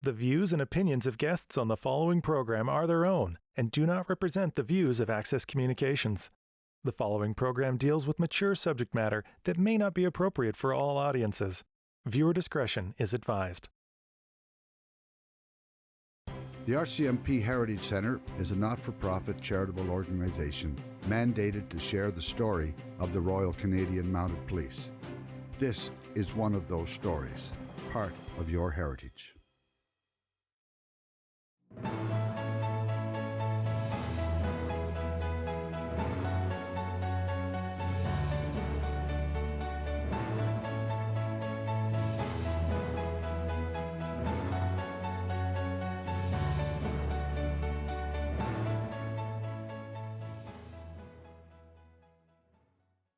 The views and opinions of guests on the following program are their own and do not represent the views of Access Communications. The following program deals with mature subject matter that may not be appropriate for all audiences. Viewer discretion is advised. The RCMP Heritage Centre is a not-for-profit charitable organisation mandated to share the story of the Royal Canadian Mounted Police. This is one of those stories, part of your heritage.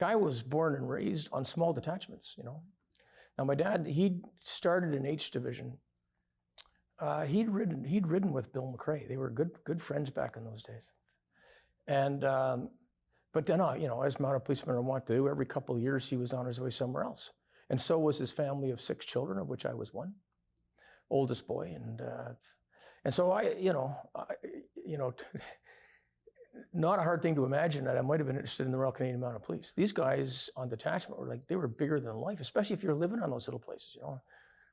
I was born and raised on small detachments, Now my dad, he started in H Division. He'd ridden with Bill McRae. They were good friends back in those days. And but then, as mounted policemen are wont to do, every couple of years he was on his way somewhere else. And so was his family of 6 children, of which I was one, oldest boy. And so not a hard thing to imagine that I might have been interested in the Royal Canadian Mounted Police. These guys on detachment were they were bigger than life, especially if you're living on those little places,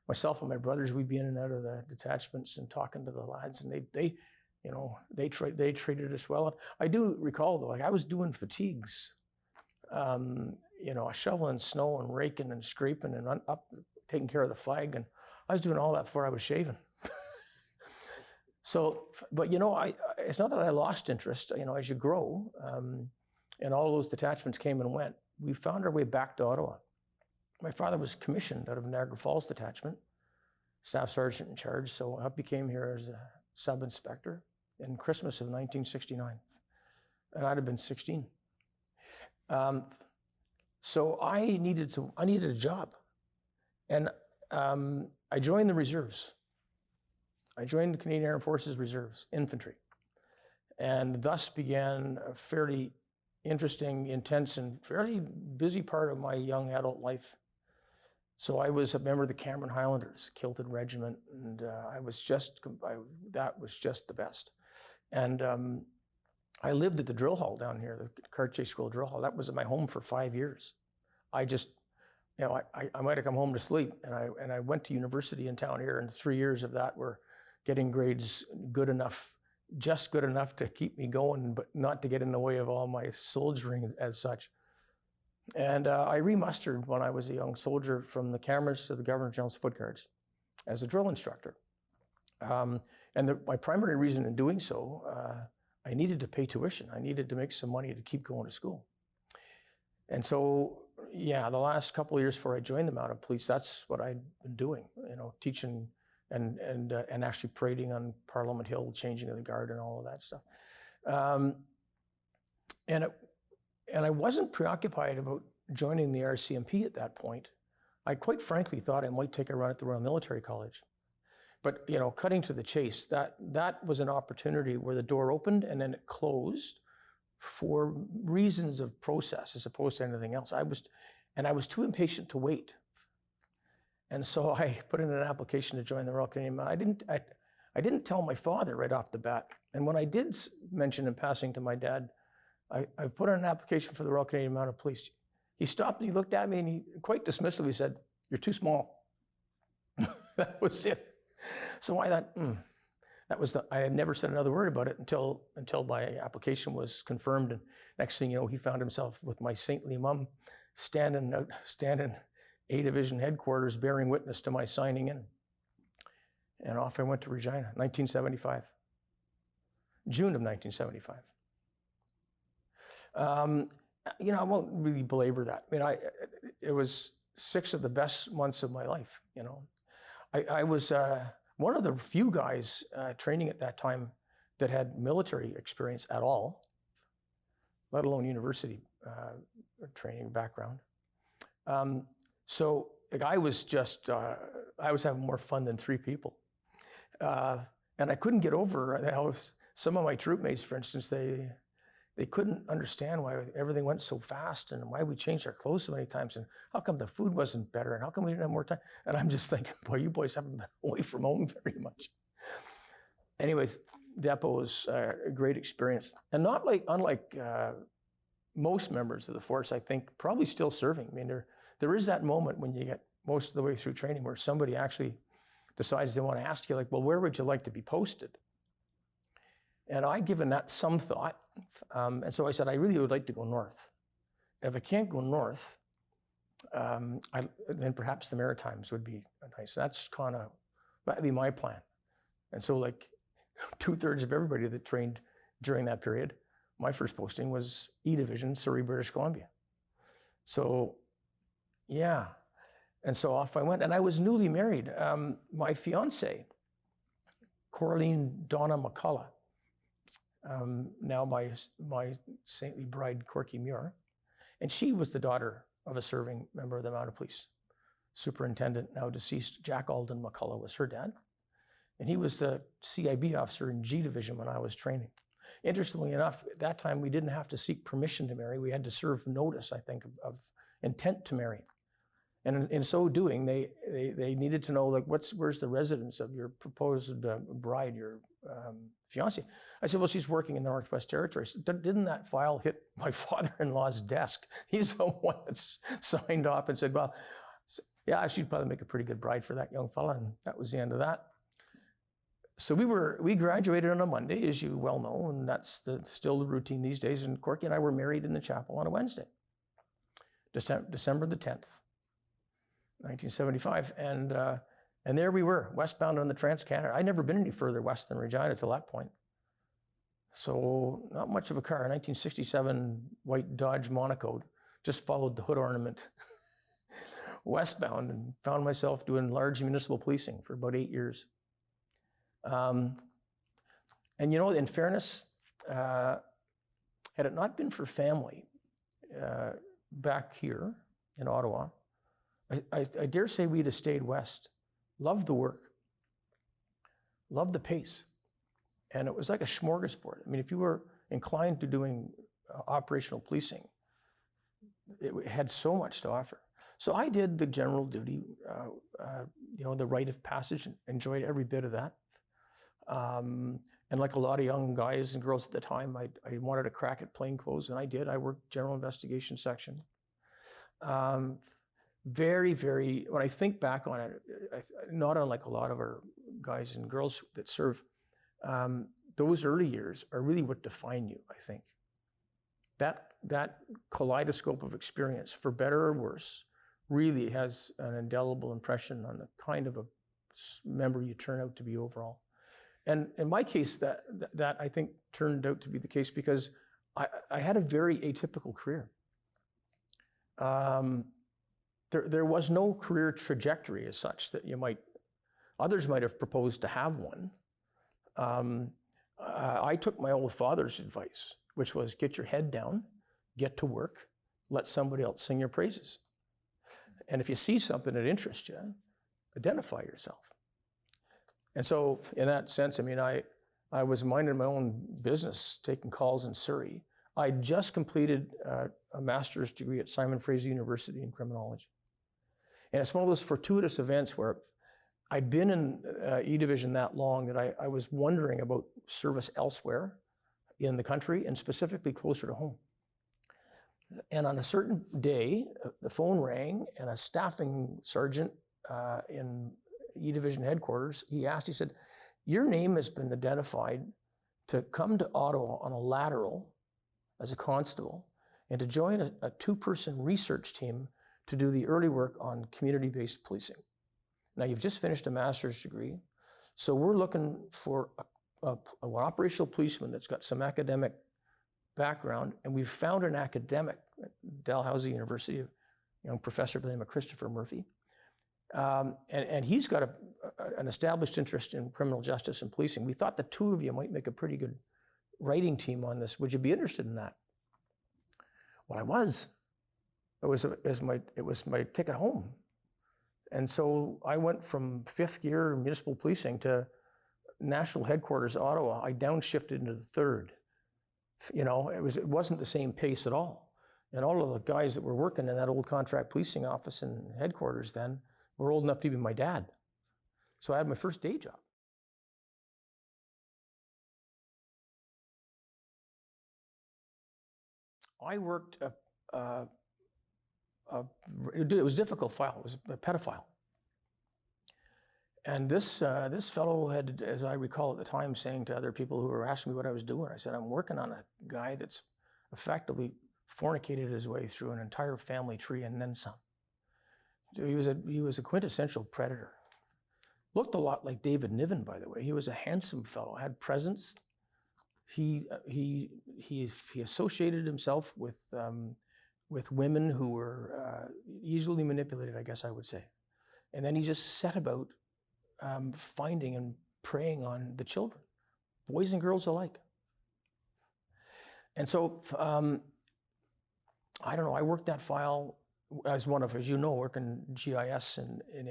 Myself and my brothers, we'd be in and out of the detachments and talking to the lads, and they treated us well. I do recall though, I was doing fatigues, shoveling snow and raking and scraping and up taking care of the flag, and I was doing all that before I was shaving. So, but it's not that I lost interest. As you grow, and all those detachments came and went, we found our way back to Ottawa. My father was commissioned out of Niagara Falls Detachment, staff sergeant in charge. So I became here as a sub-inspector in Christmas of 1969, and I'd have been 16. So I needed a job, and I joined the reserves. I joined the Canadian Armed Forces Reserves, infantry, and thus began a fairly interesting, intense, and fairly busy part of my young adult life. So I was a member of the Cameron Highlanders, Kilted Regiment, and that was just the best. And I lived at the drill hall down here, the Cartier School Drill Hall. That was my home for 5 years. I just, I might have come home to sleep, and I went to university in town here, and 3 years of that were getting grades good enough, just good enough to keep me going, but not to get in the way of all my soldiering as such. And I re-mustered when I was a young soldier from the Camerons to the Governor General's Foot Guards as a drill instructor. My primary reason in doing so, I needed to pay tuition. I needed to make some money to keep going to school. And so, the last couple of years before I joined the Mounted Police, that's what I'd been doing, teaching and actually parading on Parliament Hill, changing of the guard and all of that stuff. And I wasn't preoccupied about joining the RCMP at that point. I quite frankly thought I might take a run at the Royal Military College. But cutting to the chase, that was an opportunity where the door opened and then it closed for reasons of process as opposed to anything else. I was too impatient to wait. And so I put in an application to join the Royal Canadian Mounted. I didn't tell my father right off the bat. And when I did mention in passing to my dad, I put in an application for the Royal Canadian Mounted Police. He stopped and he looked at me and he quite dismissively said, "You're too small." That was it. So I thought, I had never said another word about it until my application was confirmed. And next thing you know, he found himself with my saintly mom standing A Division headquarters bearing witness to my signing in. And off I went to Regina, 1975. June of 1975. I won't really belabor that. It was 6 of the best months of my life, I was one of the few guys training at that time that had military experience at all, let alone university training background. So I was I was having more fun than 3 people. And I couldn't get over how some of my troop mates, for instance, they couldn't understand why everything went so fast and why we changed our clothes so many times and how come the food wasn't better and how come we didn't have more time. And I'm just thinking, boy, you boys haven't been away from home very much. Anyways, depot was a great experience. And unlike most members of the force, I think, probably still serving. I mean, there is that moment when you get most of the way through training where somebody actually decides they want to ask you, like, well, where would you like to be posted? And I'd given that some thought. And so I said, I really would like to go north. And if I can't go north, then perhaps the Maritimes would be nice. That'd be my plan. And so like 2/3 of everybody that trained during that period, my first posting was E Division, Surrey, British Columbia. So yeah. And so off I went, and I was newly married. My fiance, Coraline Donna McCullough, now my saintly bride, Corky Muir, and she was the daughter of a serving member of the Mounted Police. Superintendent, now deceased, Jack Alden McCullough was her dad. And he was the CIB officer in G Division when I was training. Interestingly enough, at that time, we didn't have to seek permission to marry. We had to serve notice, I think, of intent to marry. And in so doing, they needed to know, like, where's the residence of your proposed bride, your fiancée? I said, well, she's working in the Northwest Territories. Didn't that file hit my father-in-law's desk? He's the one that's signed off and said, well, yeah, she'd probably make a pretty good bride for that young fella. And that was the end of that. So we graduated on a Monday, as you well know, and that's still the routine these days. And Corky and I were married in the chapel on a Wednesday, December the 10th. 1975, and there we were, westbound on the Trans-Canada. I'd never been any further west than Regina till that point. So not much of a car. 1967 white Dodge Monaco, just followed the hood ornament westbound and found myself doing large municipal policing for about 8 years. And you know, in fairness, had it not been for family back here in Ottawa, I dare say we'd have stayed west. Loved the work, loved the pace. And it was like a smorgasbord. I mean, if you were inclined to doing operational policing, it had so much to offer. So I did the general duty, the rite of passage, enjoyed every bit of that. And like a lot of young guys and girls at the time, I wanted to crack at plainclothes, and I did. I worked general investigation section. Very, very, when I think back on it, not unlike a lot of our guys and girls that serve, those early years are really what define you, I think. That kaleidoscope of experience, for better or worse, really has an indelible impression on the kind of a member you turn out to be overall. And in my case, that I think turned out to be the case because I had a very atypical career. There was no career trajectory as such that others might have proposed to have one. I took my old father's advice, which was get your head down, get to work, let somebody else sing your praises. And if you see something that interests you, identify yourself. And so in that sense, I mean, I was minding my own business, taking calls in Surrey. I just completed a master's degree at Simon Fraser University in criminology. And it's one of those fortuitous events where I'd been in E Division that long that I was wondering about service elsewhere in the country and specifically closer to home. And on a certain day, the phone rang and a staffing sergeant in E Division headquarters, he said, your name has been identified to come to Ottawa on a lateral as a constable and to join a two-person research team to do the early work on community-based policing. Now, you've just finished a master's degree, so we're looking for an operational policeman that's got some academic background, and we've found an academic at Dalhousie University, a young professor by the name of Christopher Murphy, and he's got an established interest in criminal justice and policing. We thought the two of you might make a pretty good writing team on this. Would you be interested in that? Well, I was. It was my ticket home. And so I went from 5th gear municipal policing to national headquarters, Ottawa. I downshifted into the 3rd. You know, it wasn't the same pace at all. And all of the guys that were working in that old contract policing office and headquarters then were old enough to be my dad. So I had my first day job. I worked it was a difficult file. It was a pedophile. And this fellow had, as I recall at the time, saying to other people who were asking me what I was doing, I said, I'm working on a guy that's effectively fornicated his way through an entire family tree and then some. He was a quintessential predator. Looked a lot like David Niven, by the way. He was a handsome fellow, had presence. He associated himself with women who were easily manipulated, I guess I would say. And then he just set about finding and preying on the children, boys and girls alike. And so, I don't know, I worked that file as one of, as you know, working GIS and in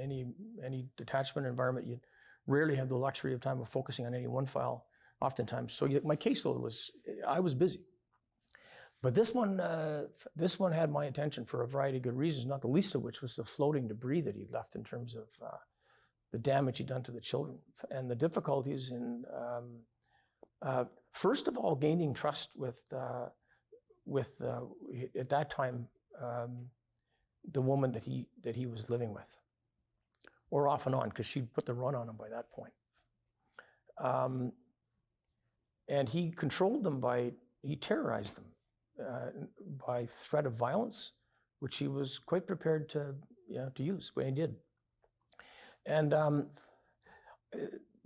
any detachment environment, you rarely have the luxury of time of focusing on any one file, oftentimes. So my caseload was, I was busy. But this one had my attention for a variety of good reasons, not the least of which was the floating debris that he'd left in terms of the damage he'd done to the children and the difficulties in, first of all, gaining trust with at that time, the woman that he was living with, or off and on, because she'd put the run on him by that point. And he controlled them he terrorized them by threat of violence, which he was quite prepared to use when he did. And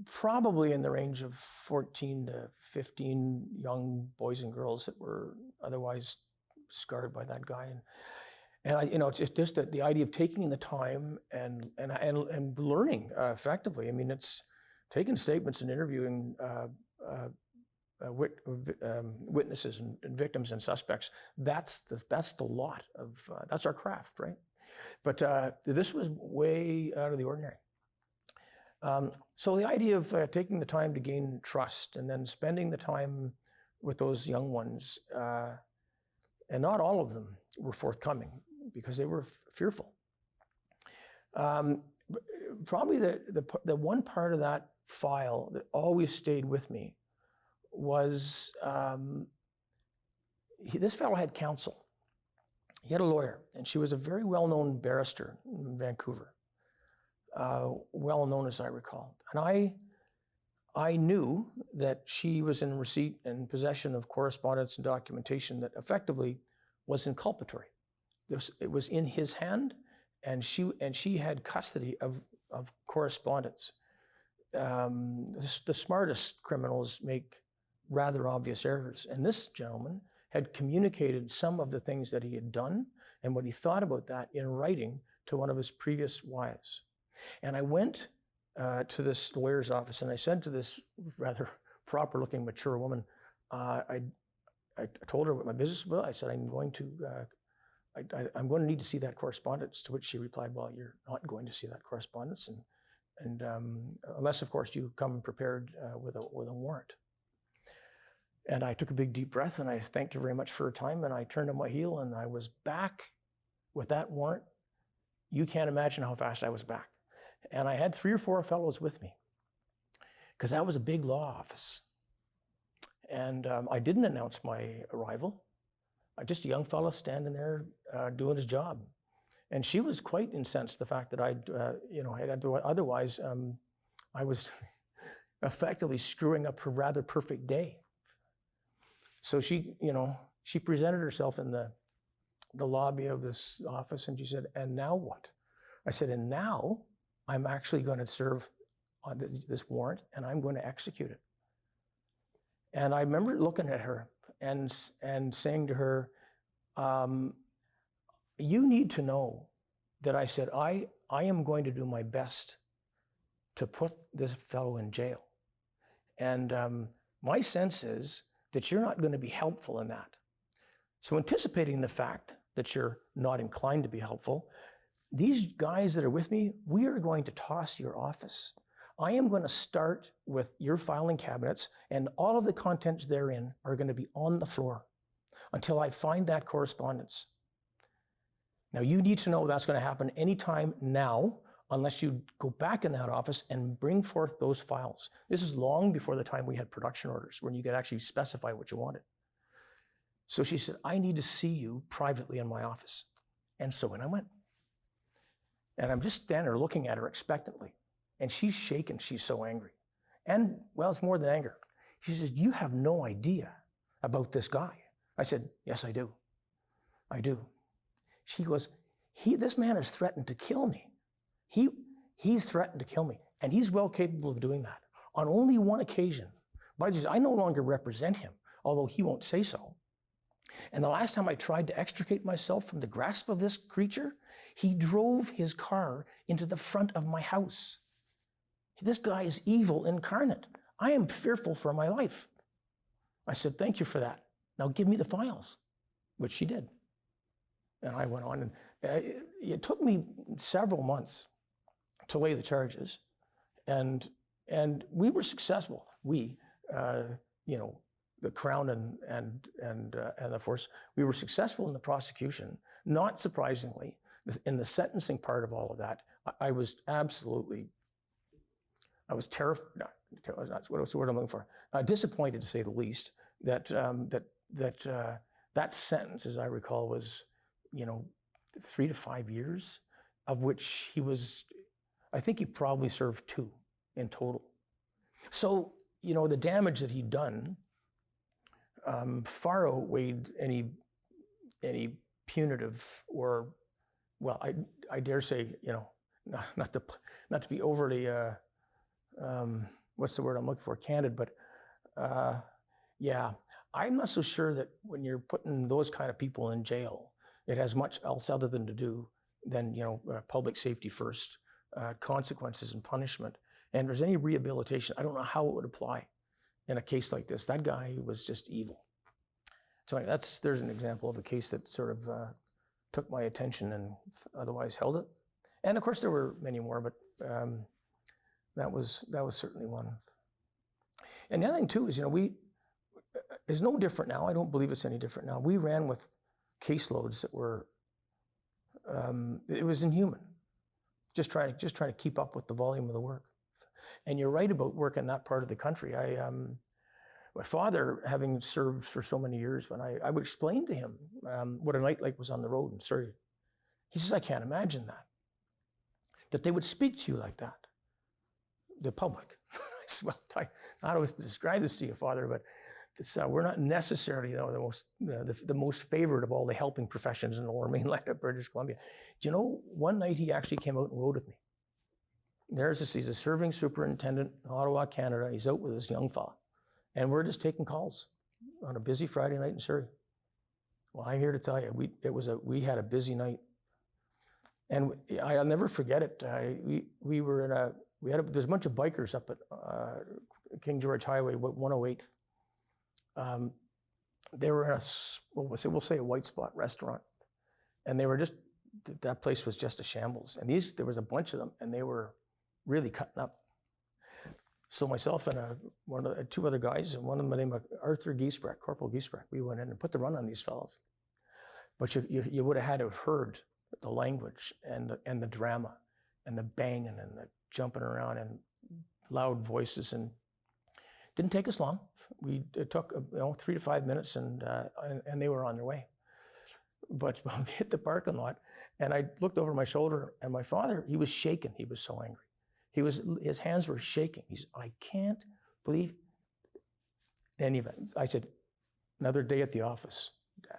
probably in the range of 14 to 15 young boys and girls that were otherwise scarred by that guy. And it's just that the idea of taking the time and learning effectively. I mean, it's taking statements and interviewing witnesses and victims and suspects. That's the lot of that's our craft, right? But this was way out of the ordinary. So the idea of taking the time to gain trust and then spending the time with those young ones, and not all of them were forthcoming because they were fearful. Probably the one part of that file that always stayed with me was this fellow had counsel. He had a lawyer, and she was a very well-known barrister in Vancouver. Well known as I recall. And I knew that she was in receipt and possession of correspondence and documentation that effectively was inculpatory. It was in his hand, and she had custody of correspondence. The smartest criminals make rather obvious errors, and this gentleman had communicated some of the things that he had done and what he thought about that in writing to one of his previous wives. And I went to this lawyer's office, and I said to this rather proper-looking, mature woman, I told her what my business was. I said, I'm going to need to see that correspondence. To which she replied, well, you're not going to see that correspondence, and unless, of course, you come prepared with a warrant. And I took a big deep breath, and I thanked her very much for her time, and I turned on my heel, and I was back with that warrant. You can't imagine how fast I was back. And I had 3 or 4 fellows with me, because that was a big law office. And I didn't announce my arrival. Just a young fellow standing there doing his job. And she was quite incensed the fact that otherwise I was effectively screwing up her rather perfect day. So she presented herself in the lobby of this office, and she said, and now what? I said, and now I'm actually going to serve on this warrant, and I'm going to execute it. And I remember looking at her and saying to her, you need to know that I said, I am going to do my best to put this fellow in jail. And my sense is that you're not going to be helpful in that. So anticipating the fact that you're not inclined to be helpful, these guys that are with me, we are going to toss your office I am going to start with your filing cabinets, and all of the contents therein are going to be on the floor until I find that correspondence. Now, you need to know that's going to happen anytime now, unless you go back in that office and bring forth those files. This is long before the time we had production orders, when you could actually specify what you wanted. So she said, I need to see you privately in my office. And so in I went. And I'm just standing there looking at her expectantly. And she's shaking. She's so angry. And, well, it's more than anger. She says, you have no idea about this guy. I said, yes, I do. I do. She goes, this man has threatened to kill me. He's threatened to kill me. And he's well capable of doing that. On only one occasion. I no longer represent him, although he won't say so. And the last time I tried to extricate myself from the grasp of this creature, he drove his car into the front of my house. This guy is evil incarnate. I am fearful for my life. I said, thank you for that. Now give me the files, which she did. And I went on, and it took me several months to lay the charges. And we were successful. The Crown and the force, we were successful in the prosecution. Not surprisingly, in the sentencing part of all of that, I was terrified. What's the word I'm looking for? Disappointed, to say the least, that that sentence, as I recall, was 3 to 5 years, of which I think he probably served 2 in total. So the damage that he'd done far outweighed any punitive or, well, I dare say, not to be overly what's the word I'm looking for, candid, but yeah, I'm not so sure that when you're putting those kind of people in jail, it has much else other than to do than public safety first, consequences and punishment. And if there's any rehabilitation, I don't know how it would apply in a case like this. That guy was just evil. So anyway, there's an example of a case that sort of took my attention and otherwise held it. And of course there were many more, but that was certainly one. And the other thing too is, it's no different now. I don't believe it's any different now. We ran with caseloads that were, it was inhuman. Just trying to keep up with the volume of the work. And you're right about work in that part of the country. My father, having served for so many years, when I would explain to him what a night like was on the road in Surrey, he says, I can't imagine that they would speak to you like that, the public. I said, well, I don't know how to describe this to you, Father, but we're not necessarily the most favored of all the helping professions in the Lower Mainland of British Columbia. Do you know, one night he actually came out and rode with me. He's a serving superintendent in Ottawa, Canada. He's out with this young fella. And we're just taking calls on a busy Friday night in Surrey. Well, I'm here to tell you, we had a busy night. And I'll never forget it. There's a bunch of bikers up at King George Highway, 108th. They were in we'll say a white spot restaurant. And that place was just a shambles. And there was a bunch of them, and they were really cutting up. So myself and two other guys, and one of them named Arthur Giesbrecht, Corporal Giesbrecht, we went in and put the run on these fellows. But you would have had to have heard the language and the drama and the banging and the jumping around and loud voices. And it didn't take us long. It took 3 to 5 minutes, and they were on their way. But we hit the parking lot, and I looked over my shoulder, and my father, he was shaking. He was so angry. His hands were shaking. He said, I can't believe. In any event, I said, another day at the office, Dad,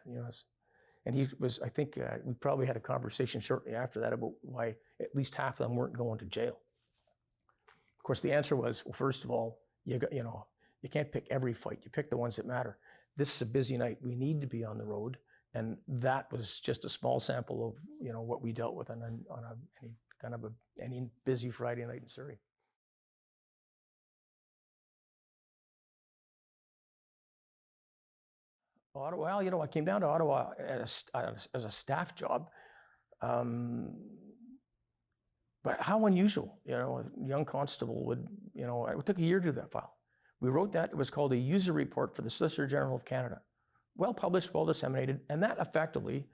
and he was, I think we probably had a conversation shortly after that about why at least half of them weren't going to jail. Of course, the answer was, well, first of all, you can't pick every fight. You pick the ones that matter. This is a busy night. We need to be on the road. And that was just a small sample of, what we dealt with on any busy Friday night in Surrey. Ottawa, well, I came down to Ottawa as a staff job. But how unusual, a young constable would, it took a year to do that file. We wrote that. It was called a user report for the Solicitor General of Canada. Well published, well disseminated, and that effectively,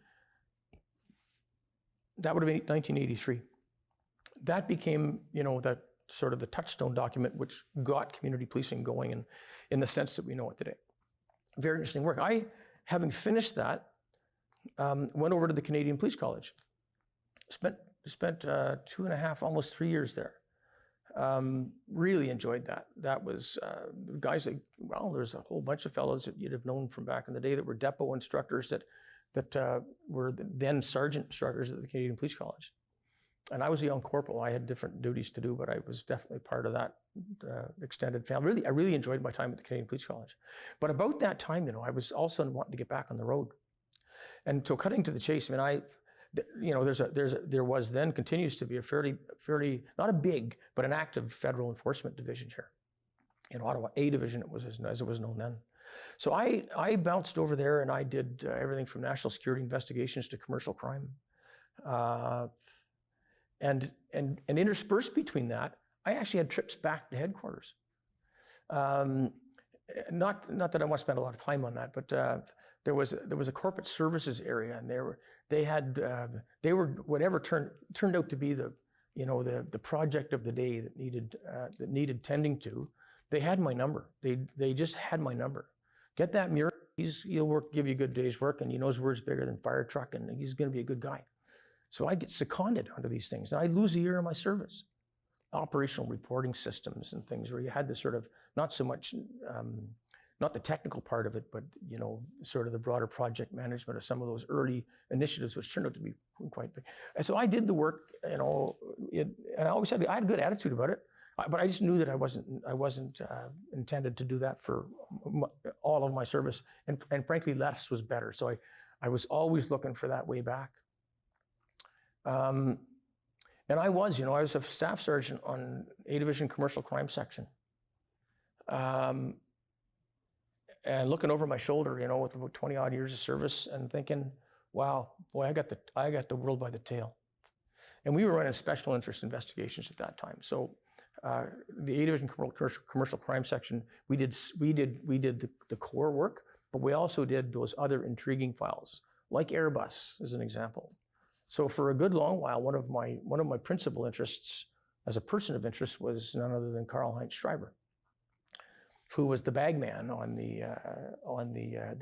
that would have been 1983. That became, that sort of the touchstone document which got community policing going in the sense that we know it today. Very interesting work. I, having finished that, went over to the Canadian Police College. Spent 2.5, almost 3 years there. Really enjoyed that. That was guys that, well, there's a whole bunch of fellows that you'd have known from back in the day that were depot instructors that were then sergeant instructors at the Canadian Police College. And I was a young corporal. I had different duties to do, but I was definitely part of that extended family. I really enjoyed my time at the Canadian Police College. But about that time, I was also wanting to get back on the road. And so cutting to the chase, I mean, there was then, continues to be a fairly, not a big, but an active federal enforcement division here in Ottawa. A division, it was as it was known then. So I bounced over there and I did everything from national security investigations to commercial crime. And interspersed between that, I actually had trips back to headquarters. Not that I want to spend a lot of time on that, but there was a corporate services area, and they were whatever turned out to be the project of the day that needed tending to. They had my number. They just had my number. Get that Muir. He'll give you a good day's work, and he knows words bigger than fire truck, and he's going to be a good guy. So I get seconded onto these things, and I lose a year of my service. Operational reporting systems and things where you had this sort of, not so much, not the technical part of it, but sort of the broader project management of some of those early initiatives, which turned out to be quite big. And so I did the work, and I always had a good attitude about it, but I just knew that I wasn't intended to do that for all of my service, and frankly, less was better. So I was always looking for that way back. And I was a staff sergeant on A Division Commercial Crime Section. And looking over my shoulder, with about 20 odd years of service and thinking, wow, boy, I got the world by the tail. And we were running special interest investigations at that time. So the A Division Commercial Crime Section, we did the core work, but we also did those other intriguing files, like Airbus as an example. So for a good long while, one of my principal interests as a person of interest was none other than Karl-Heinz Schreiber, who was the bagman on the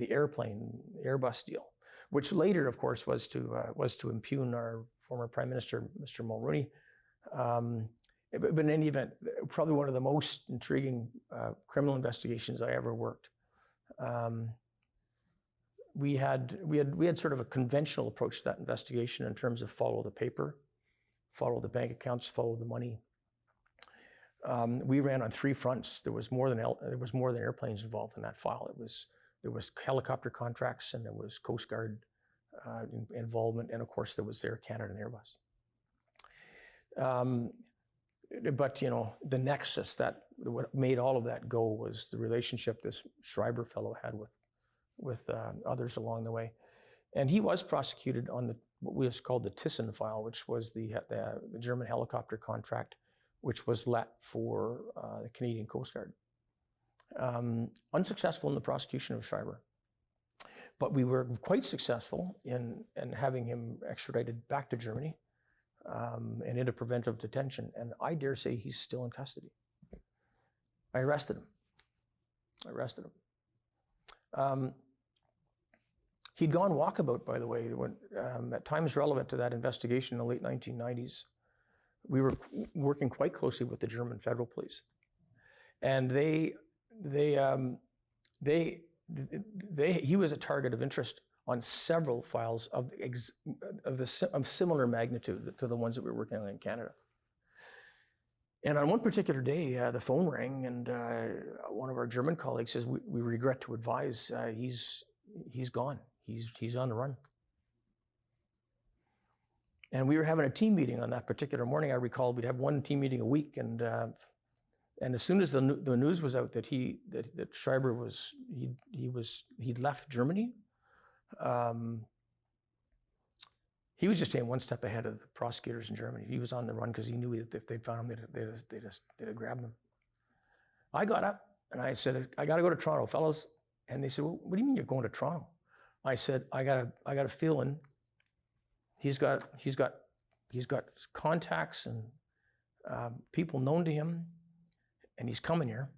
airplane Airbus deal, which later, of course, was to impugn our former Prime Minister, Mr. Mulroney. But in any event, probably one of the most intriguing criminal investigations I ever worked. We had sort of a conventional approach to that investigation in terms of follow the paper, follow the bank accounts, follow the money. We ran on 3 fronts. There was more than airplanes involved in that file. There was helicopter contracts, and there was Coast Guard involvement, and of course there was Air Canada and Airbus. But the nexus that what made all of that go was the relationship this Schreiber fellow had with others along the way. And he was prosecuted on what was called the 𝑇ℎ𝑒 file, which was the German helicopter contract, which was let for the Canadian Coast Guard. Unsuccessful in the prosecution of Schreiber. But we were quite successful in having him extradited back to Germany and into preventive detention. And I dare say he's still in custody. I arrested him. He'd gone walkabout, by the way, at times relevant to that investigation in the late 1990s. We were working quite closely with the German federal police, and he was a target of interest on several files of similar magnitude to the ones that we were working on in Canada. And on one particular day, the phone rang, and one of our German colleagues says, "We regret to advise he's gone. He's on the run." And we were having a team meeting on that particular morning. I recall we'd have one team meeting a week, and as soon as the news was out that Schreiber he'd left Germany, He was just staying one step ahead of the prosecutors in Germany. He was on the run because he knew if they found him, they'd have grabbed him. I got up and I said, I got to go to Toronto, fellas. And they said, well, what do you mean you're going to Toronto? I said, I got a feeling he's got contacts and people known to him, and he's coming here.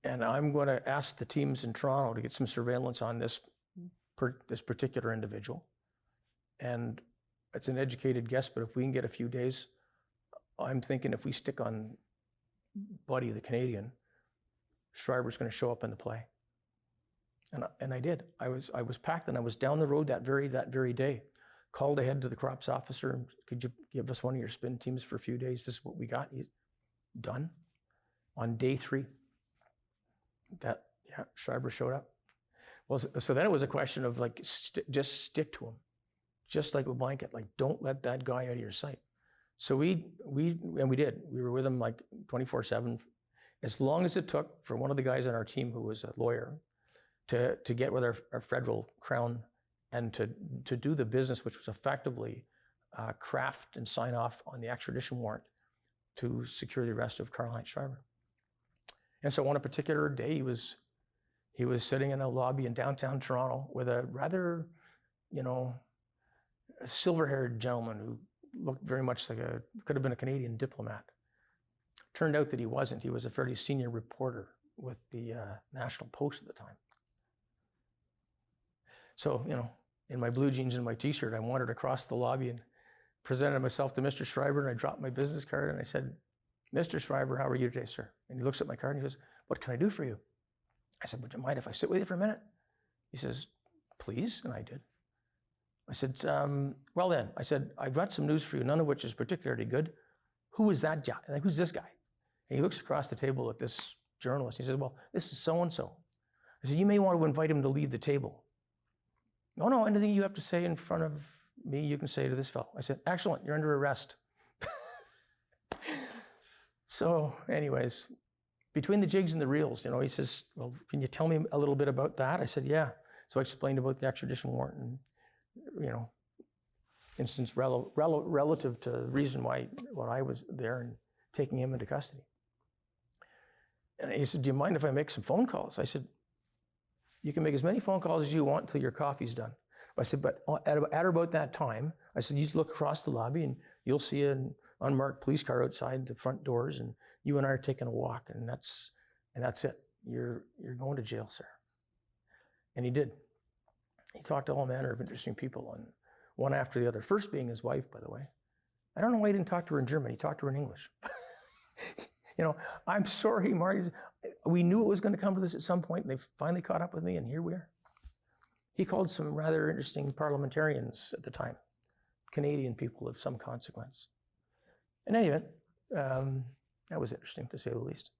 And I'm going to ask the teams in Toronto to get some surveillance on this particular individual. And it's an educated guess, but if we can get a few days, I'm thinking if we stick on Buddy the Canadian, Schreiber's going to show up in the play. And I did. I was packed, and I was down the road that very day. Called ahead to the crops officer. Could you give us one of your spin teams for a few days? This is what we got. He's done. On day 3, Schreiber showed up. Well, so then it was a question of like, just stick to him. Just like a blanket, like don't let that guy out of your sight. So we did. We were with him like 24/7, as long as it took for one of the guys on our team who was a lawyer to get with our federal crown and to do the business, which was effectively craft and sign off on the extradition warrant to secure the arrest of Karl-Heinz Schreiber. And so on a particular day, he was sitting in a lobby in downtown Toronto with a rather, a silver-haired gentleman who looked very much like could have been a Canadian diplomat. Turned out that he wasn't. He was a fairly senior reporter with the National Post at the time. So, in my blue jeans and my t-shirt, I wandered across the lobby and presented myself to Mr. Schreiber, and I dropped my business card and I said, Mr. Schreiber, how are you today, sir? And he looks at my card and he goes, what can I do for you? I said, would you mind if I sit with you for a minute? He says, please, and I did. I said, well then, I said, I've got some news for you, none of which is particularly good. Who is that guy? Like, who's this guy? And he looks across the table at this journalist. He says, well, this is so-and-so. I said, you may want to invite him to leave the table. No, anything you have to say in front of me, you can say to this fellow. I said, excellent, you're under arrest. So anyways, between the jigs and the reels, he says, well, can you tell me a little bit about that? I said, yeah. So I explained about the extradition warrant and, instance relative to the reason why I was there and taking him into custody. And he said, do you mind if I make some phone calls? I said, you can make as many phone calls as you want until your coffee's done. I said, but at about that time, I said, you look across the lobby and you'll see an unmarked police car outside the front doors, and you and I are taking a walk, and that's it. You're going to jail, sir. And he did. He talked to all manner of interesting people, and one after the other. First being his wife, by the way. I don't know why he didn't talk to her in German. He talked to her in English. I'm sorry, Marty. We knew it was going to come to this at some point, and they finally caught up with me, and here we are. He called some rather interesting parliamentarians at the time, Canadian people of some consequence. In any event, that was interesting, to say the least.